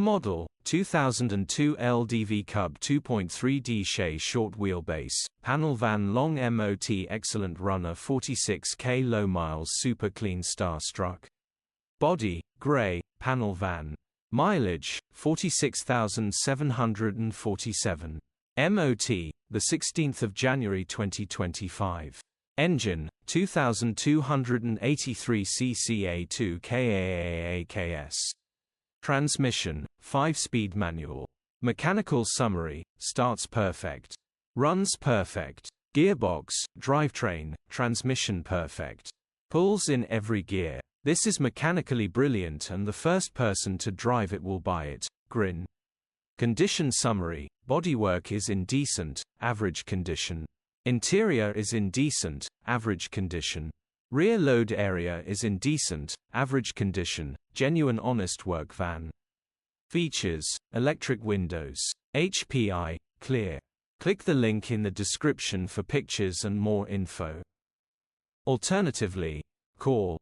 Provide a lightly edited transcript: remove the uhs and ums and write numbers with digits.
Model, 2002 Ldv Cub 2.3D Shay short wheelbase, panel van long MOT excellent runner 46k low miles super clean starstruck. Body, grey, panel van. Mileage, 46,747. MOT, the 16th of January 2025. Engine, 2283 cc EO02KDU. Transmission, 5-speed manual. Mechanical summary, starts perfect. Runs perfect. Gearbox, drivetrain, transmission perfect. Pulls in every gear. This is mechanically brilliant and the first person to drive it will buy it. Grin. Condition summary, bodywork is in decent, average condition. Interior is in decent, average condition. Rear load area is in decent, average condition, genuine honest work van. Features, electric windows, HPI, clear. Click the link in the description for pictures and more info. Alternatively, call